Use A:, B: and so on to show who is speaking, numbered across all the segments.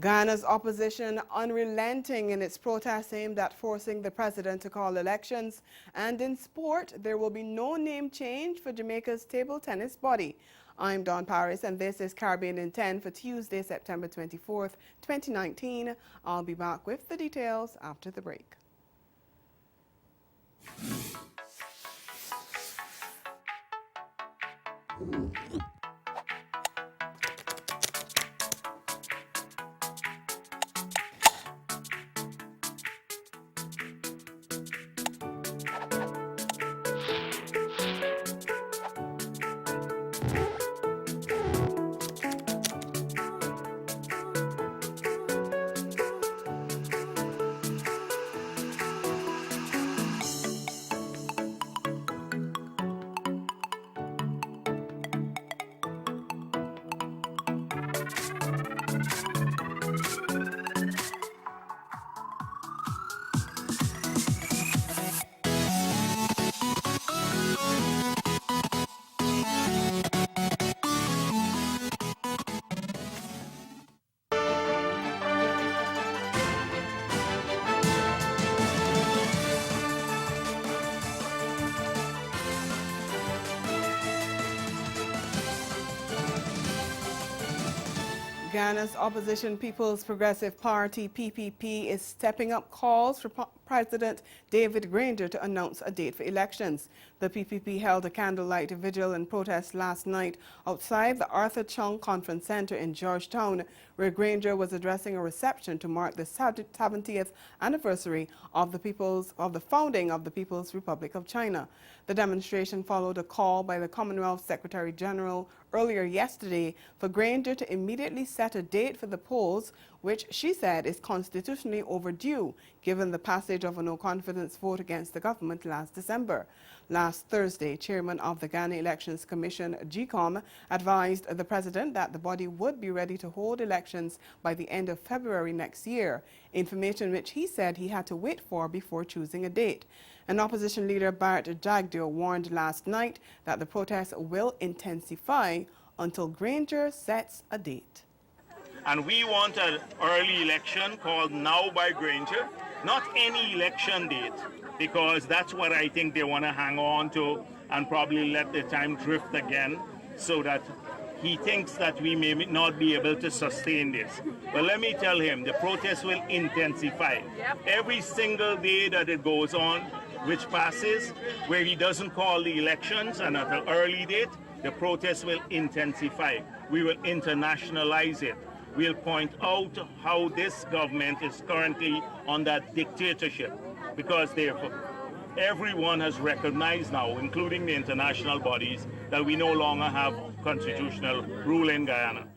A: Ghana's opposition unrelenting in its protests aimed at forcing the president to call elections. And in sport, there will be no name change for Jamaica's table tennis body. I'm Dawn Paris, and this is Caribbean in 10 for Tuesday, September 24th, 2019. I'll be back with the details after the break. Ghana's opposition People's Progressive Party, PPP, is stepping up calls for President David Granger to announce a date for elections. The PPP held a candlelight vigil and protest last night outside the Arthur Chung Conference Center in Georgetown, where Granger was addressing a reception to mark the 70th anniversary of the founding of the People's Republic of China. The demonstration followed a call by the Commonwealth Secretary General earlier yesterday for Granger to immediately set a date for the polls, which she said is constitutionally overdue, given the passage of a no-confidence vote against the government last December. Last Thursday, Chairman of the Ghana Elections Commission, GCOM, advised the President that the body would be ready to hold elections by the end of February next year, information which he said he had to wait for before choosing a date. An opposition leader, Bart Jagdeo, warned last night that the protests will intensify until Granger sets a date.
B: And we want an early election called now by Granger, not any election date, because that's what I think they want to hang on to and probably let the time drift again, so that he thinks that we may not be able to sustain this. But let me tell him, the protest will intensify. Every single day that it goes on, which passes, where he doesn't call the elections and at an early date, the protest will intensify. We will internationalize it. We'll point out how this government is currently under dictatorship, because everyone has recognized now, including the international bodies, that we no longer have constitutional rule in Guyana.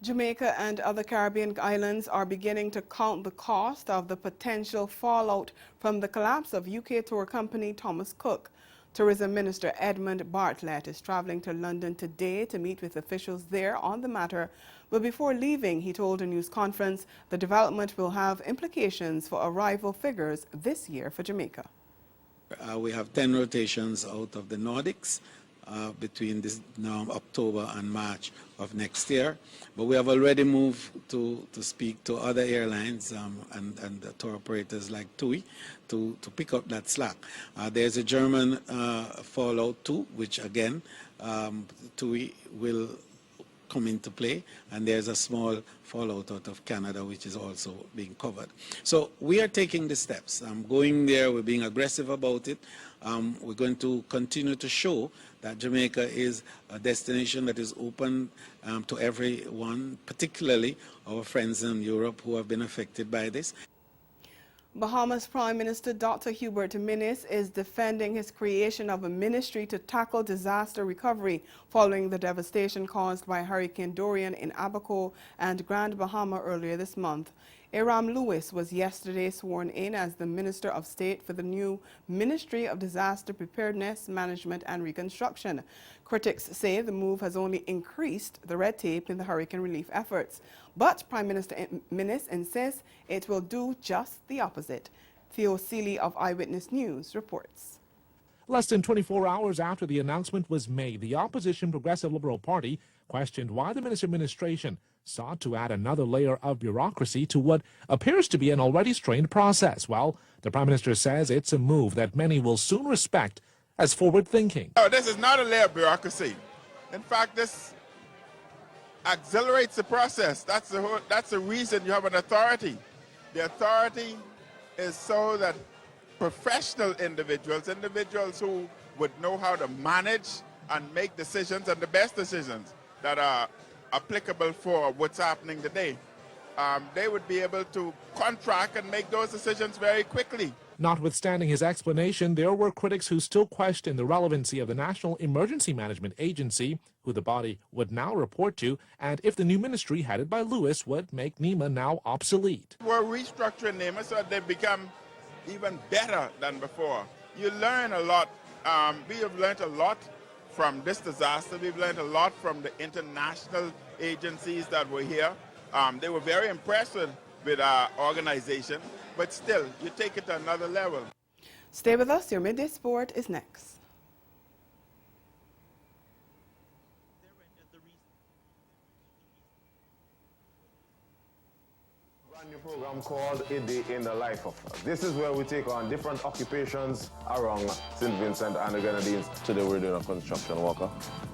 A: Jamaica and other Caribbean islands are beginning to count the cost of the potential fallout from the collapse of UK tour company Thomas Cook. Tourism Minister Edmund Bartlett is traveling to London today to meet with officials there on the matter. But before leaving, he told a news conference the development will have implications for arrival figures this year for Jamaica.
C: We have 10 rotations out of the Nordics between this now October and March of next year. But we have already moved to speak to other airlines and the tour operators like TUI to pick up that slack. There's a German fallout too, which again TUI will come into play, and there's a small fallout out of Canada which is also being covered. So we are taking the steps. Going there, we're being aggressive about it. We're going to continue to show that Jamaica is a destination that is open to everyone, particularly our friends in Europe who have been affected by this.
A: Bahamas Prime Minister Dr. Hubert Minnis is defending his creation of a ministry to tackle disaster recovery following the devastation caused by Hurricane Dorian in Abaco and Grand Bahama earlier this month. Aram Lewis was yesterday sworn in as the Minister of State for the new Ministry of Disaster Preparedness, Management and Reconstruction. Critics say the move has only increased the red tape in the hurricane relief efforts. But Prime Minister Minnis insists it will do just the opposite. Theo Seeley of Eyewitness News reports.
D: Less than 24 hours after the announcement was made, the opposition Progressive Liberal Party questioned why the Minister administration sought to add another layer of bureaucracy to what appears to be an already strained process. Well, the Prime Minister says it's a move that many will soon respect as forward-thinking.
E: No, this is not a layer of bureaucracy. In fact, this accelerates the process. That's the reason you have an authority. The authority is so that professional individuals who would know how to manage and make decisions, and the best decisions that are applicable for what's happening today, they would be able to contract and make those decisions very quickly.
D: Notwithstanding his explanation, there were critics who still questioned the relevancy of the National Emergency Management Agency, who the body would now report to, and if the new ministry headed by Lewis would make NEMA now obsolete.
E: We're restructuring NEMA so that they become even better than before. You learn a lot. We have learned a lot from this disaster. We've learned a lot from the international agencies that were here. They were very impressed with our organization, but still, you take it to another level.
A: Stay with us. Your Midday Sport is next.
F: Brand new program called A Day in the Life of Us. This is where we take on different occupations around St. Vincent and the Grenadines. Today we're doing a construction worker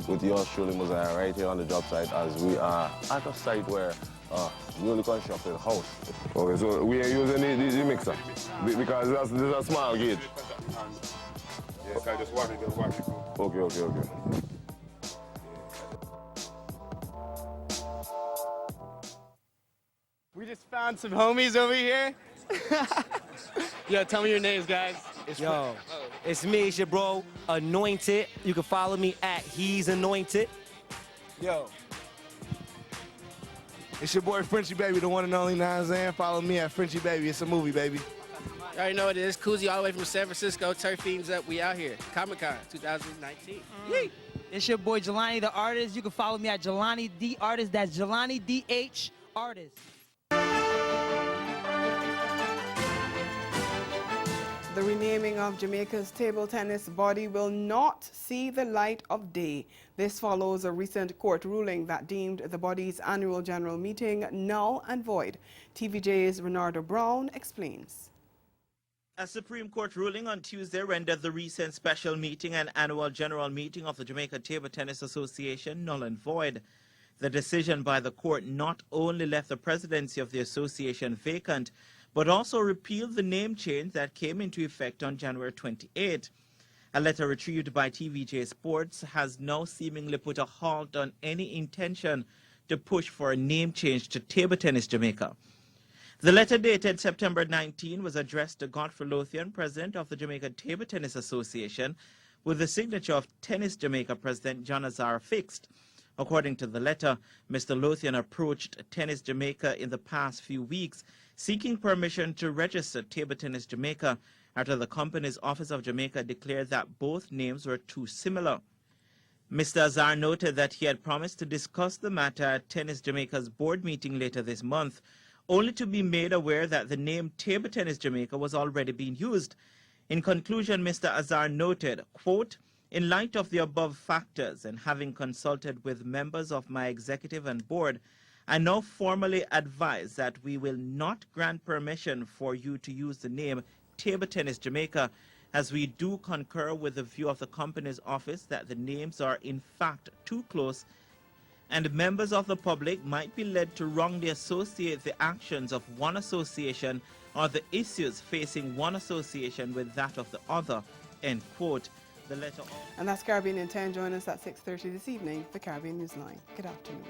F: with yours truly, Mosiah, right here on the job site, as we are at a site where newly constructed house. Okay, so we are using the mixer because this is a small gauge.
E: Yes, I just want it.
F: Okay.
G: We just found some homies over here. Yo, tell me your names, guys.
H: It's me, it's your bro, Anointed. You can follow me at He's Anointed.
G: Yo. It's your boy Frenchie Baby, the one and only, know what I'm saying? Follow me at Frenchie Baby. It's a movie, baby.
I: You already know what it is. Koozie all the way from San Francisco. Turf Fiends up. We out here. Comic-Con 2019. Yay!
J: It's your boy Jelani the Artist. You can follow me at Jelani the Artist. That's Jelani DH Artist.
A: The renaming of Jamaica's table tennis body will not see the light of day. This follows a recent court ruling that deemed the body's annual general meeting null and void. TVJ's Renardo Brown explains.
K: A Supreme Court ruling on Tuesday rendered the recent special meeting and annual general meeting of the Jamaica Table Tennis Association null and void. The decision by the court not only left the presidency of the association vacant, but also repealed the name change that came into effect on January 28. A letter retrieved by TVJ Sports has now seemingly put a halt on any intention to push for a name change to Table Tennis Jamaica. The letter dated September 19 was addressed to Godfrey Lothian, president of the Jamaica Table Tennis Association, with the signature of Tennis Jamaica President John Azar affixed. According to the letter, Mr. Lothian approached Tennis Jamaica in the past few weeks, seeking permission to register Table Tennis Jamaica after the company's Office of Jamaica declared that both names were too similar. Mr. Azar noted that he had promised to discuss the matter at Tennis Jamaica's board meeting later this month, only to be made aware that the name Table Tennis Jamaica was already being used. In conclusion, Mr. Azar noted, quote, "In light of the above factors and having consulted with members of my executive and board, I now formally advise that we will not grant permission for you to use the name Table Tennis Jamaica, as we do concur with the view of the company's office that the names are in fact too close, and members of the public might be led to wrongly associate the actions of one association or the issues facing one association with that of the other," end quote. The letter.
A: And that's Caribbean in 10. Join us at 6:30 this evening for Caribbean Newsline. Good afternoon.